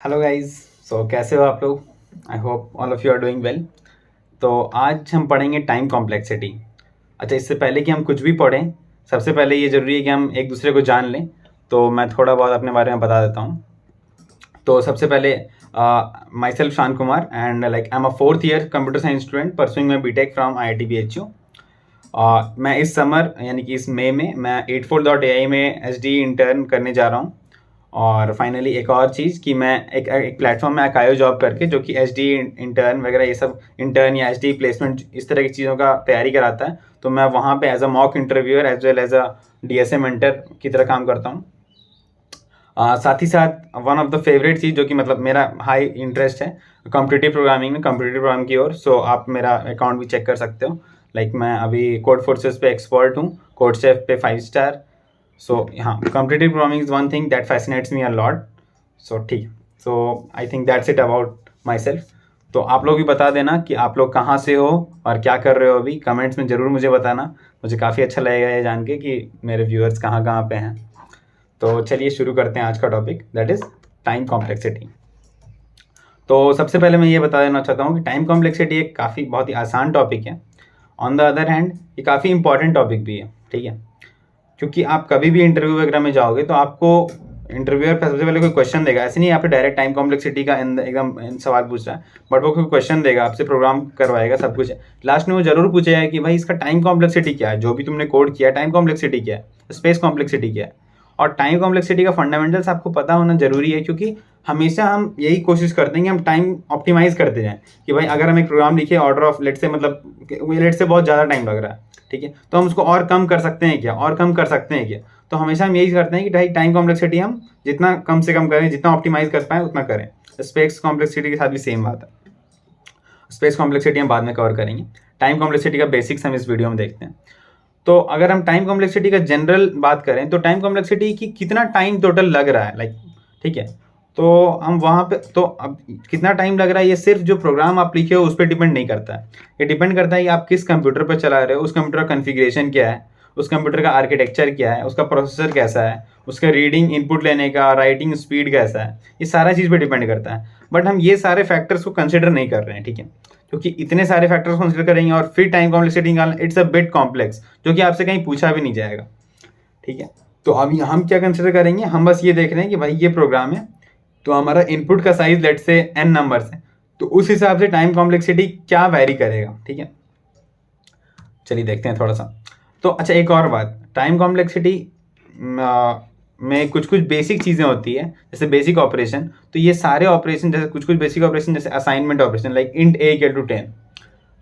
Hello guys. कैसे हो आप लोग? I hope all of you are doing well. तो आज हम पढ़ेंगे टाइम कॉम्प्लेक्सिटी। अच्छा, इससे पहले कि हम कुछ भी पढ़ें, सबसे पहले ये ज़रूरी है कि हम एक दूसरे को जान लें। तो मैं थोड़ा बहुत अपने बारे में बता देता हूँ। तो सबसे पहले myself Shan Kumar and like I am a fourth year computer science student pursuing my BTech from IIT BHU। मैं इस समर यानी कि इस मई में मैं 84.ai में SD इंटर्न करने जा रहा हूँ। और फाइनली एक और चीज़ कि मैं एक प्लेटफॉर्म में अकायो जॉब करके, जो कि SD इंटर्न वगैरह ये सब इंटर्न या SD प्लेसमेंट इस तरह की चीज़ों का तैयारी कराता है। तो मैं वहाँ पे as a mock interviewer as well as a DSA mentor की तरह काम करता हूँ। साथ ही साथ वन ऑफ द फेवरेट चीज़ जो कि मतलब मेरा हाई इंटरेस्ट है कॉम्पिटिटिव प्रोग्रामिंग में, कॉम्पिटिटिव प्रोग्राम की ओर। सो आप मेरा अकाउंट भी चेक कर सकते हो। लाइक मैं अभी कोड फोर्सेस पे एक्सपर्ट हूँ, कोड शेफ पे 5 स्टार। सो हाँ, competitive programming is one thing that fascinates me a lot. So ठीक है। So I think that's it about myself. तो आप लोग भी बता देना कि आप लोग कहाँ से हो और क्या कर रहे हो अभी। कमेंट्स में ज़रूर मुझे बताना। मुझे काफ़ी अच्छा लगेगा ये जान के कि मेरे व्यूअर्स कहाँ कहाँ पे हैं। तो चलिए शुरू करते हैं आज का topic, that is time complexity. तो सबसे पहले मैं ये बता देना चाहता हूँ कि टाइम कॉम्प्लेक्सिटी एक काफ़ी बहुत ही आसान टॉपिक है। ऑन द अदर हैंड ये काफ़ी इंपॉर्टेंट टॉपिक भी है, ठीक है। क्योंकि आप कभी भी इंटरव्यू वगैरह में जाओगे तो आपको इंटरव्यूअर सबसे पहले कोई क्वेश्चन देगा। ऐसे नहीं आपको डायरेक्ट टाइम कॉम्प्लेक्सिटी का एकदम सवाल पूछ रहा है, बट वो कोई क्वेश्चन देगा, आपसे प्रोग्राम करवाएगा, सब कुछ। लास्ट में वो जरूर पूछेगा कि भाई इसका टाइम कॉम्प्लेक्सिटी क्या है, जो भी तुमने कोड किया टाइम कॉम्प्लेक्सिटी क्या है, स्पेस कॉम्प्लेक्सिटी क्या है। और टाइम कॉम्प्लेक्सिटी का फंडामेंटल्स आपको पता होना जरूरी है, क्योंकि हमेशा हम यही कोशिश करते हैं कि हम टाइम ऑप्टिमाइज करते जाएं। कि भाई अगर हम एक प्रोग्राम लिखे ऑर्डर ऑफ लेट से, मतलब लेट से बहुत ज़्यादा टाइम लग रहा है, ठीक है, तो हम उसको और कम कर सकते हैं क्या, और कम कर सकते हैं क्या। तो हमेशा हम यही करते हैं कि भाई टाइम कॉम्प्लेक्सिटी हम जितना कम से कम करें, जितना ऑप्टिमाइज कर पाए उतना करें। स्पेस कॉम्प्लेक्सिटी के साथ भी सेम बात है। स्पेस कॉम्प्लेक्सिटी हम बाद में कवर करेंगे। टाइम कॉम्प्लेक्सिटी का बेसिक्स हम इस वीडियो में देखते हैं। तो अगर हम टाइम कॉम्प्लेक्सिटी का जनरल बात करें तो टाइम कॉम्प्लेक्सिटी की कितना टाइम टोटल लग रहा है, लाइक, ठीक है। तो हम वहाँ पे तो अब कितना टाइम लग रहा है ये सिर्फ जो प्रोग्राम आप लिखे हो उस पर डिपेंड नहीं करता है। ये डिपेंड करता है कि आप किस कंप्यूटर पर चला रहे हो, उस कंप्यूटर का कन्फिग्रेशन क्या है, उस कंप्यूटर का आर्किटेक्चर क्या है, उसका प्रोसेसर कैसा है, उसका रीडिंग इनपुट लेने का राइटिंग स्पीड कैसा है। ये सारा चीज़ पे डिपेंड करता है। बट हम ये सारे फैक्टर्स को कंसिडर नहीं कर रहे हैं, ठीक है। क्योंकि इतने सारे फैक्टर्स कंसिडर करेंगे और फिर टाइम कॉम्प्लेक्सिटी निकालना, इट्स अ बिट कॉम्प्लेक्स, जो कि आपसे कहीं पूछा भी नहीं जाएगा, ठीक है। तो अभी हम क्या कंसिडर करेंगे, हम बस ये देख रहे हैं कि भाई ये प्रोग्राम है, तो हमारा इनपुट का साइज लेट से n नंबर्स है, तो उस हिसाब से टाइम कॉम्प्लेक्सिटी क्या वैरी करेगा, ठीक है। चलिए देखते हैं थोड़ा सा। तो अच्छा, एक और बात, टाइम कॉम्प्लेक्सिटी में कुछ कुछ बेसिक चीज़ें होती है, जैसे बेसिक ऑपरेशन। तो ये सारे ऑपरेशन, जैसे कुछ कुछ बेसिक ऑपरेशन, जैसे assignment operation, like int a equal to 10,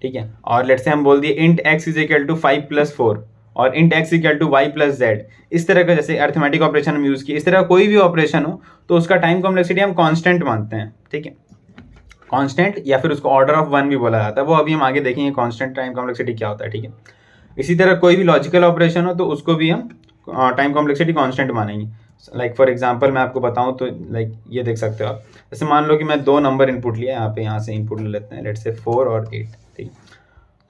ठीक है। और लेट से हम बोल दिए int x is equal to 5+4 और int x equal to y+z। इस तरह का जैसे अर्थमेटिक ऑपरेशन हम यूज़ किए, इस तरह का कोई भी ऑपरेशन हो तो उसका टाइम कॉम्प्लेक्सिटी हम कांस्टेंट मानते हैं, ठीक है। कांस्टेंट या फिर उसको ऑर्डर ऑफ 1 भी बोला जाता है, वो अभी हम आगे देखेंगे कांस्टेंट टाइम कॉम्प्लेक्सिटी क्या होता है, ठीक है। इसी तरह कोई भी लॉजिकल ऑपरेशन हो तो उसको भी हम टाइम कॉम्प्लेक्सिटी कांस्टेंट मानेंगे। लाइक फॉर एग्जांपल मैं आपको बताऊं तो लाइक ये देख सकते हो आप। जैसे मान लो कि मैं 2 नंबर इनपुट लिया, यहाँ से इनपुट ले लेते हैं, लेट से 4 और 8, ठीक है।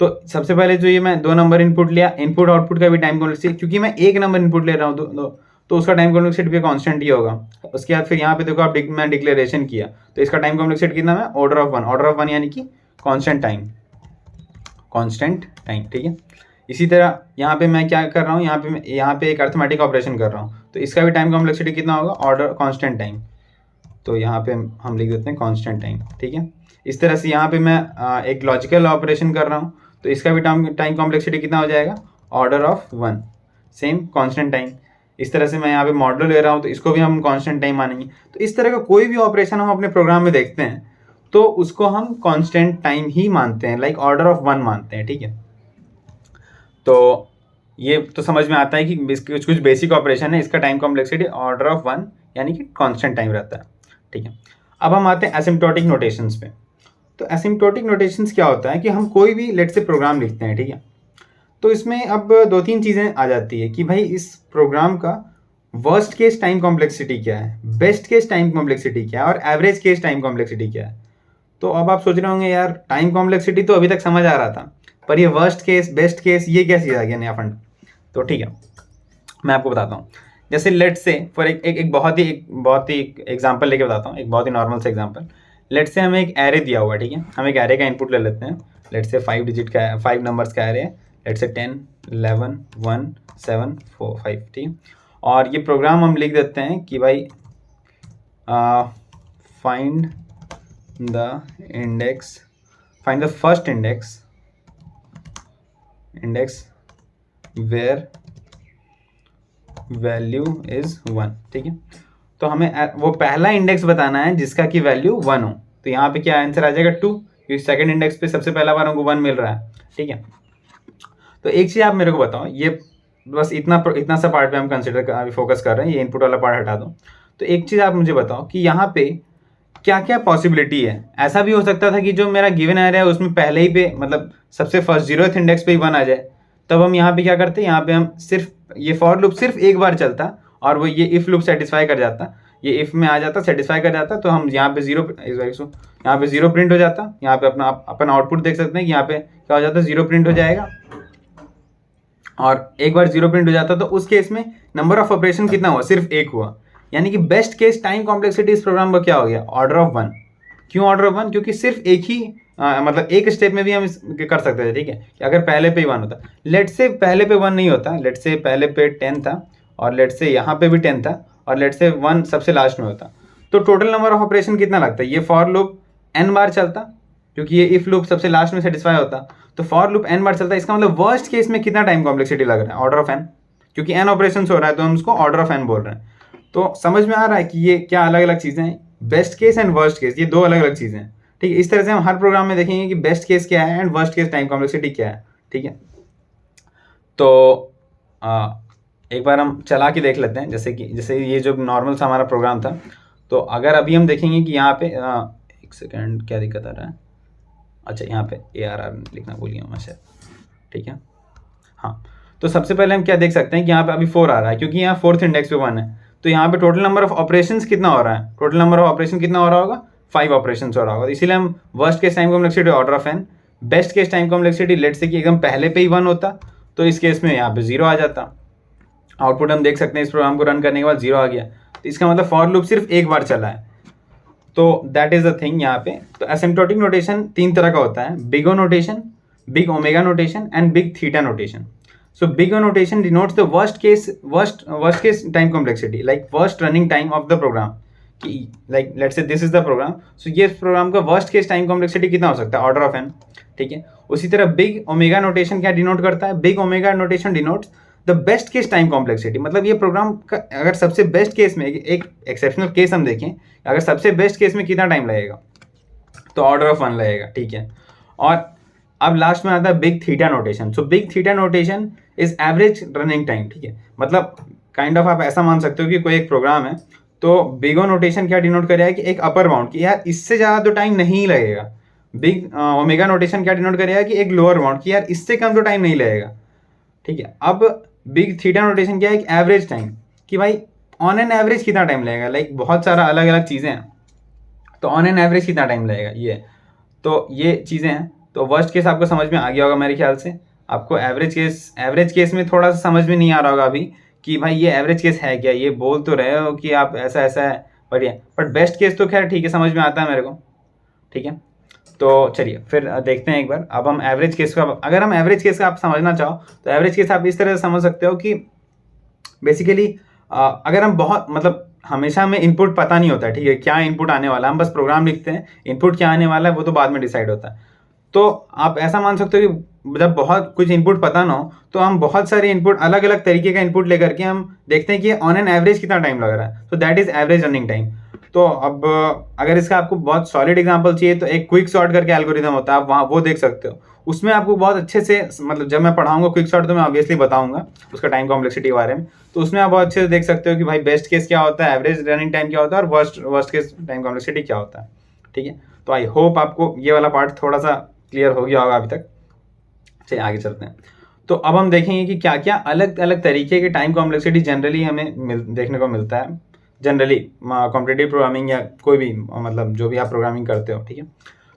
तो सबसे पहले जो ये मैं 2 नंबर इनपुट लिया, इनपुट आउटपुट का भी टाइम कॉम्प्लेक्सिटी, क्योंकि मैं 1 नंबर इनपुट ले रहा हूँ तो उसका टाइम कॉम्प्लेक्सिटी भी कांस्टेंट ही होगा। उसके बाद फिर यहाँ पे देखो आप, मैं डिक्लेरेशन किया तो इसका टाइम कॉम्प्लेक्सिटी कितना है, ऑर्डर ऑफ 1 यानी कि कांस्टेंट टाइम, ठीक है। इसी तरह यहाँ पे मैं क्या कर रहा हूँ, यहाँ पे एक अर्थमेटिक ऑपरेशन कर रहा हूँ, तो इसका भी टाइम कॉम्प्लेक्सिटी कितना होगा, ऑर्डर कांस्टेंट टाइम। तो यहाँ पे हम लिख देते हैं कांस्टेंट टाइम, ठीक है। इस तरह से यहाँ पे मैं एक लॉजिकल ऑपरेशन कर रहा हूँ, तो इसका भी टाइम कॉम्प्लेक्सिटी कितना हो जाएगा, order of 1, same constant time. इस तरह से मैं यहाँ पे मॉडल ले रहा हूँ तो इसको भी हम कांस्टेंट टाइम मानेंगे। तो इस तरह का कोई भी ऑपरेशन हम अपने प्रोग्राम में देखते हैं तो उसको हम कांस्टेंट टाइम ही मानते हैं, लाइक ऑर्डर ऑफ 1 मानते हैं, ठीक है। तो ये तो समझ में आता है कि कुछ कुछ बेसिक ऑपरेशन है, इसका टाइम कॉम्प्लेक्सिटी ऑर्डर ऑफ 1 यानी कि कांस्टेंट टाइम रहता है, ठीक है। अब हम आते हैं एसिम्प्टोटिक नोटेशंस पे। तो एसिम्प्टोटिक नोटेशंस क्या होता है कि हम कोई भी लेट से प्रोग्राम लिखते हैं, ठीक है। तो इसमें अब 2-3 चीज़ें आ जाती है कि भाई इस प्रोग्राम का वर्स्ट केस टाइम कॉम्प्लेक्सिटी क्या है, बेस्ट केस टाइम कॉम्प्लेक्सिटी क्या है और एवरेज केस टाइम कॉम्प्लेक्सिटी क्या है। तो अब आप सोच रहे होंगे यार टाइम कॉम्प्लेक्सिटी तो अभी तक समझ आ रहा था, पर ये वर्स्ट केस बेस्ट केस ये क्या चीज़ आ गया नया फंड। तो ठीक है, मैं आपको बताता हूँ जैसे लेट्स से फॉर एक बहुत ही एग्जांपल लेके बताता हूँ, एक बहुत ही नॉर्मल सा एग्जांपल। लेट्स से हमें एक एरे दिया हुआ है, ठीक है, हम एक एरे का इनपुट ले लेते हैं। लेट्स से 5 डिजिट का 5 नंबर्स का एरे है। लेट्स से 10 11 1 7 4 5, ठीक है। और ये प्रोग्राम हम लिख देते हैं कि भाई find the first index where value is 1, ठीक है। तो हमें वो पहला इंडेक्स बताना है जिसका कि वैल्यू 1 हो। तो यहाँ पे क्या आंसर आ जाएगा 2, क्योंकि सेकंड इंडेक्स पे सबसे पहला बार हमको 1 मिल रहा है, ठीक है। तो एक चीज़ आप मेरे को बताओ, ये बस इतना सा पार्ट पे हम कंसिडर फोकस कर रहे हैं, ये इनपुट वाला पार्ट हटा दो। तो एक चीज़ आप मुझे बताओ कि यहाँ पे क्या क्या पॉसिबिलिटी है। ऐसा भी हो सकता था कि जो मेरा गिवन एरे है उसमें पहले ही पे मतलब सबसे फर्स्ट 0th इंडेक्स पे ही 1 आ जाए। तब हम यहाँ पे क्या करते, यहाँ पे हम सिर्फ ये फॉर लूप सिर्फ एक बार चलता और वो ये इफ लूप सेटिस्फाई कर जाता, ये इफ में आ जाता, सेटिस्फाई कर जाता। तो हम यहाँ पे यहाँ पे 0 प्रिंट हो जाता। यहाँ पे अपन आउटपुट देख सकते हैं कि यहाँ पे क्या हो जाता है, 0 प्रिंट हो जाएगा। और एक बार 0 प्रिंट हो जाता तो उस केस में नंबर ऑफ ऑपरेशन कितना हुआ, सिर्फ एक हुआ। यानी कि बेस्ट केस टाइम कॉम्प्लेक्सिटी इस प्रोग्राम का क्या हो गया, ऑर्डर ऑफ 1। क्यों ऑर्डर ऑफ 1, क्योंकि सिर्फ एक ही मतलब एक स्टेप में भी हम कर सकते थे, ठीक है। कि अगर पहले पे ही 1 होता, लेट से पहले पे 1 नहीं होता, लेट से पहले पे 10 था और लेट से यहाँ पे भी 10 था और लेट से 1 सबसे लास्ट में होता, तो टोटल नंबर ऑफ ऑपरेशन कितना लगता है। ये फॉर लूप n बार चलता, क्योंकि ये इफ लूप सबसे लास्ट में सेटिस्फाई होता, तो फॉर लूप n बार चलता। इसका मतलब वर्स्ट केस में कितना टाइम कॉम्प्लेक्सिटी लग रहा है, ऑर्डर ऑफ n, क्योंकि n ऑपरेशन हो रहा है तो हम उसको ऑर्डर ऑफ n बोल रहे हैं। तो समझ में आ रहा है कि ये क्या अलग अलग चीज़ें हैं, best case and worst case, ये दो अलग अलग चीज़ें हैं, ठीक है। इस तरह से हम हर प्रोग्राम में देखेंगे कि बेस्ट केस क्या है and worst case time complexity क्या है, ठीक है। तो एक बार हम चला के देख लेते हैं, जैसे ये जो नॉर्मल सा हमारा प्रोग्राम था। तो अगर अभी हम देखेंगे कि यहाँ पे एक सेकेंड क्या दिक्कत आ रहा है, अच्छा यहाँ पे ARR लिखना भूल गया मैं शायद, ठीक है। हाँ, तो सबसे पहले हम क्या देख सकते हैं कि यहाँ पे अभी 4 आ रहा है, क्योंकि यहाँ 4th इंडेक्स पे 1 है। तो यहाँ पे टोटल नंबर ऑफ ऑपरेशंस कितना हो रहा है, टोटल नंबर ऑफ ऑपरेशन कितना हो रहा होगा, 5 ऑपरेशन हो रहा होगा। इसीलिए हम worst case time complexity order of n, best case time complexity let's say कि एकदम पहले पे ही 1 होता, तो इस केस में यहाँ पे 0 आ जाता। आउटपुट हम देख सकते हैं इस प्रोग्राम को रन करने के बाद 0 आ गया, तो इसका मतलब फॉर लूप सिर्फ एक बार चला है। तो दैट इज द थिंग यहाँ पे। तो एसिम्प्टोटिक नोटेशन 3 तरह का होता है, big O notation, big omega notation and big theta notation. So big O notation denotes the worst case time complexity, like worst running time of the program. कि like let's say this is the program, so ये programme का worst case time complexity कितना हो सकता है, order of n, ठीक है। उसी तरह बिग ओमेगा नोटेशन क्या डिनोट करता है, big omega notation denotes the best case time complexity. मतलब ये प्रोग्राम का अगर सबसे बेस्ट केस में, एक एक्सेप्शनल केस हम देखें, अगर सबसे बेस्ट केस में कितना टाइम लगेगा, तो ऑर्डर ऑफ 1 लगेगा, ठीक है। और अब लास्ट में आता है big theta notation. So big theta notation is average running time, ठीक है। मतलब काइंड ऑफ आप ऐसा मान सकते हो कि कोई एक प्रोग्राम है, तो बिग ओ नोटेशन क्या डिनोट करेगा कि एक अपर बाउंड, कि यार इससे ज़्यादा तो टाइम नहीं लगेगा। बिग ओमेगा नोटेशन क्या डिनोट करेगा कि एक लोअर बाउंड, कि यार इससे कम तो टाइम नहीं लगेगा, ठीक है। अब बिग थीटा नोटेशन क्या है, एक एवरेज टाइम, कि भाई ऑन एन एवरेज कितना टाइम लगेगा, लाइक बहुत सारा अलग अलग चीज़ें हैं, तो ऑन एन एवरेज कितना टाइम लगेगा, ये चीज़ें हैं। तो वर्स्ट केस आपको समझ में आ गया होगा मेरे ख्याल से। आपको एवरेज केस में थोड़ा सा समझ में नहीं आ रहा होगा अभी कि भाई ये एवरेज केस है क्या, ये बोल तो रहे हो कि आप ऐसा ऐसा है, बढ़िया। बट बेस्ट केस तो खैर ठीक है, समझ में आता है मेरे को, ठीक है। तो चलिए फिर देखते हैं एक बार। अब हम एवरेज केस का, अगर हम एवरेज केस का आप समझना चाहो तो एवरेज केस आप इस तरह से समझ सकते हो कि बेसिकली अगर हम बहुत मतलब हमेशा हमें इनपुट पता नहीं होता है, ठीक है, क्या इनपुट आने वाला है, हम बस प्रोग्राम लिखते हैं, इनपुट क्या आने वाला है वो तो बाद में डिसाइड होता है। तो आप ऐसा मान सकते हो कि जब बहुत कुछ इनपुट पता ना हो तो हम बहुत सारे इनपुट, अलग अलग तरीके का इनपुट लेकर के हम देखते हैं कि ऑन एन एवरेज कितना टाइम लग रहा है, तो that is average running time. तो अब अगर इसका आपको बहुत सॉलिड एग्जांपल चाहिए तो एक क्विक सॉर्ट करके एल्गोरिथम होता है, आप वहाँ वो देख सकते हो। उसमें आपको बहुत अच्छे से, मतलब जब मैं पढ़ाऊंगा क्विक सॉर्ट तो मैं ऑब्वियसली बताऊंगा उसका टाइम कॉम्प्लेक्सिटी के बारे में, तो उसमें आप बहुत अच्छे से देख सकते हो कि भाई बेस्ट केस क्या होता है, एवरेज रनिंग टाइम क्या होता है, और वर्स्ट केस टाइम कॉम्प्लेक्सिटी क्या होता है, ठीक है। तो आई होप आपको ये वाला पार्ट थोड़ा सा क्लियर हो गया होगा अभी तक। चलिए आगे चलते हैं। तो अब हम देखेंगे कि क्या क्या अलग अलग तरीके के टाइम कॉम्प्लेक्सिटी जनरली हमें देखने को मिलता है, जनरली कॉम्पिटिटिव प्रोग्रामिंग या कोई भी मतलब जो भी आप प्रोग्रामिंग करते हो, ठीक है।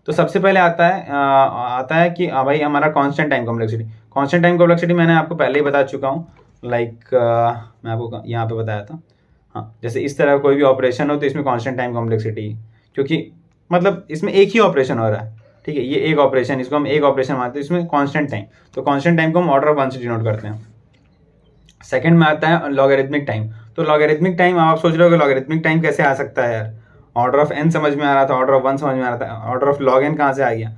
तो सबसे पहले आता है कि भाई हमारा constant time complexity. Constant time complexity मैंने आपको पहले ही बता चुका हूँ। लाइक मैं आपको यहाँ पे बताया था। हाँ, जैसे इस तरह कोई भी ऑपरेशन हो तो इसमें कांस्टेंट टाइम कॉम्प्लेक्सिटी, क्योंकि मतलब इसमें एक ही ऑपरेशन हो रहा है, ठीक है, ये एक ऑपरेशन, इसको हम एक ऑपरेशन मानते हैं, इसमें कांस्टेंट टाइम, तो कांस्टेंट टाइम को हम ऑर्डर ऑफ 1 से डिनोट करते हैं। सेकंड में आता है लॉगरिथमिक टाइम। तो लॉगरिथमिक टाइम, आप सोच रहे हो कि लॉगरिथमिक टाइम कैसे आ सकता है यार, ऑर्डर ऑफ n समझ में आ रहा था, ऑर्डर ऑफ 1 समझ में आ रहा था, ऑर्डर ऑफ log n कहाँ से आ गया।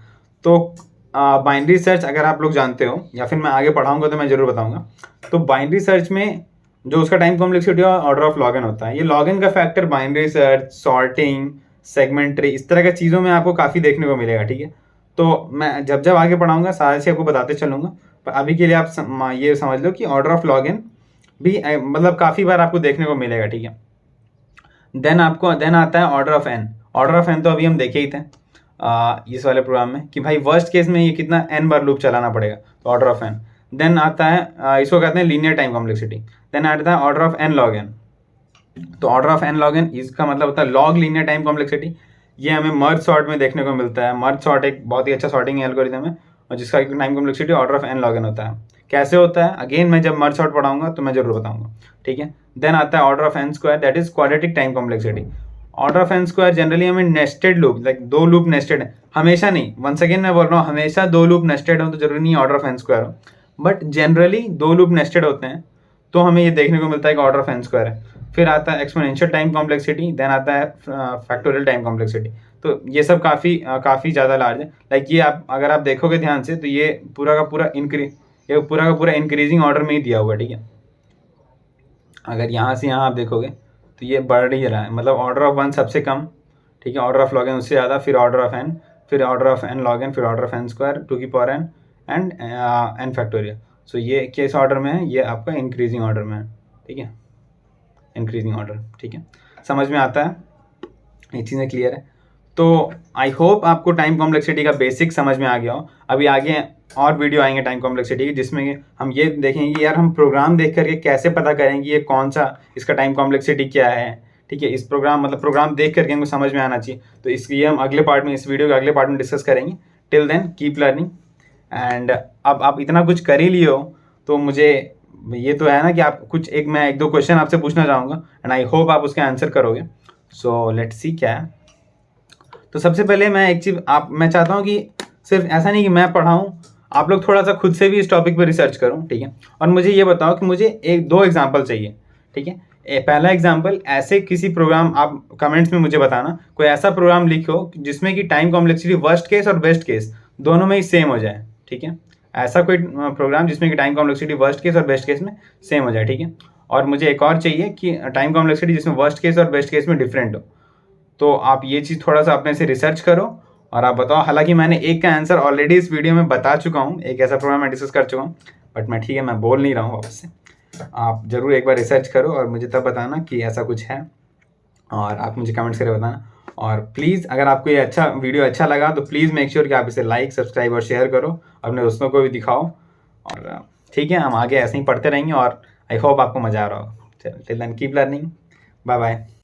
तो बाइनरी सर्च अगर आप लोग जानते हो, या फिर मैं आगे पढ़ाऊंगा तो मैं जरूर बताऊंगा, तो बाइनरी सर्च में जो उसका time complexity order of log n होता है। ये log n का factor binary search, sorting, segment tree, इस तरह की चीज़ों में आपको काफ़ी देखने को मिलेगा, ठीक है। तो मैं जब जब आगे पढ़ाऊंगा सारे से आपको बताते चलूंगा, पर अभी के लिए आप ये समझ लो कि ऑर्डर ऑफ log n भी मतलब काफ़ी बार आपको देखने को मिलेगा, ठीक है। देन आता है order of N. Order of N तो अभी हम देखे ही थे इस वाले प्रोग्राम में कि भाई वर्स्ट केस में ये कितना एन बार लूप चलाना पड़ेगा, तो ऑर्डर ऑफ एन। देन आता है इसको कहते हैं लीनियर टाइम कॉम्प्लेक्सिटी। देन आता है order of N log n. तो order of N log n इसका मतलब होता है लॉग लीनियर टाइम कॉम्प्लेक्सिटी। ये हमें मर्ज सॉर्ट में देखने को मिलता है। मर्ज सॉर्ट एक बहुत ही अच्छा सॉर्टिंग एल्गोरिथम है और जिसका time complexity order of N log N होता है। कैसे होता है अगेन मैं जब मर्ज सॉर्ट पढ़ाऊंगा तो मैं जरूर बताऊंगा, ठीक है। देन आता है order of N square, that is quadratic time complexity. Order of N square generally हमें नेस्टेड लूप, लाइक दो लूप नेस्टेड है, हमेशा नहीं, वंस अगेन मैं बोल रहा हूँ, हमेशा दो लूप नेस्टेड हो तो जरूरी नहीं ऑर्डर ऑफ एन स्क्वायर हो, बट जनरली दो लूप नेस्टेड होते हैं तो हमें ये देखने को मिलता है कि ऑर्डर ऑफ एन स्क्वायर है। फिर आता है एक्सपोनेंशियल टाइम कॉम्प्लेक्सिटी, देन आता है फैक्टोरियल टाइम कॉम्प्लेक्सिटी। तो ये सब काफ़ी ज़्यादा लार्ज है। लाइक ये आप अगर आप देखोगे ध्यान से तो ये पूरा का पूरा इंक्रीजिंग ऑर्डर में ही दिया हुआ है, ठीक है। अगर यहाँ से यहाँ आप देखोगे तो ये बढ़ ही रहा है, मतलब ऑर्डर ऑफ 1 सबसे कम, ठीक है, ऑर्डर ऑफ log n उससे ज़्यादा, फिर ऑर्डर ऑफ n, फिर order of n log n, फिर ऑर्डर ऑफ n स्क्वायर 2 की power n and n factorial. So ये किस ऑर्डर में है, ये आपका इंक्रीजिंग ऑर्डर में है, ठीक है, इंक्रीजिंग ऑर्डर, ठीक है। समझ में आता है, ये चीज़ें क्लियर है। तो आई होप आपको टाइम कॉम्प्लेक्सिटी का बेसिक समझ में आ गया हो। अभी आगे और वीडियो आएंगे टाइम कॉम्प्लेक्सिटी की, जिसमें हम ये देखेंगे कि यार हम प्रोग्राम देख करके कैसे पता करेंगे ये कौन सा, इसका टाइम कॉम्प्लेक्सिटी क्या है, ठीक है। इस प्रोग्राम देख करके हमको समझ में आना चाहिए। तो इसलिए हम अगले पार्ट में, इस वीडियो के अगले पार्ट में डिस्कस करेंगे। Till then keep learning. And अब आप इतना कुछ कर ही लिए हो तो मुझे ये तो है ना कि आप कुछ मैं एक दो क्वेश्चन आपसे पूछना चाहूँगा एंड आई होप आप उसके आंसर करोगे। सो लेट्स सी क्या है। तो सबसे पहले मैं एक चीज़ मैं चाहता हूँ कि सिर्फ ऐसा नहीं कि मैं पढ़ाऊँ, आप लोग थोड़ा सा खुद से भी इस टॉपिक पर रिसर्च करो, ठीक है। और मुझे ये बताओ कि मुझे एक दो एग्जाम्पल चाहिए, ठीक है। पहला एग्जाम्पल, ऐसे किसी प्रोग्राम, आप कमेंट्स में मुझे बताना कोई ऐसा प्रोग्राम लिखो जिसमें कि टाइम कॉम्प्लेक्सिटी वर्स्ट केस और बेस्ट केस दोनों में ही सेम हो जाए, ठीक है। ऐसा कोई प्रोग्राम जिसमें कि टाइम कॉम्प्लेक्सिटी वर्स्ट केस और बेस्ट केस में सेम हो जाए, ठीक है। और मुझे एक और चाहिए कि टाइम कॉम्प्लेक्सिटी जिसमें वर्स्ट केस और बेस्ट केस में डिफरेंट हो। तो आप ये चीज़ थोड़ा सा अपने से रिसर्च करो और आप बताओ। हालांकि मैंने एक का आंसर ऑलरेडी इस वीडियो में बता चुका हूँ, एक ऐसा प्रोग्राम मैं डिस्कस कर चुका हूँ, बट मैं ठीक है मैं बोल नहीं रहा हूँ वापस से। आप ज़रूर एक बार रिसर्च करो और मुझे तब बताना कि ऐसा कुछ है, और आप मुझे कमेंट्स करके बताना। और प्लीज़ अगर आपको ये वीडियो अच्छा लगा तो प्लीज़ मेक श्योर कि आप इसे लाइक, सब्सक्राइब और शेयर करो, अपने दोस्तों को भी दिखाओ। और ठीक है, हम आगे ऐसे ही पढ़ते रहेंगे और आई होप आपको मज़ा आ रहा हो। Till then keep learning, bye bye.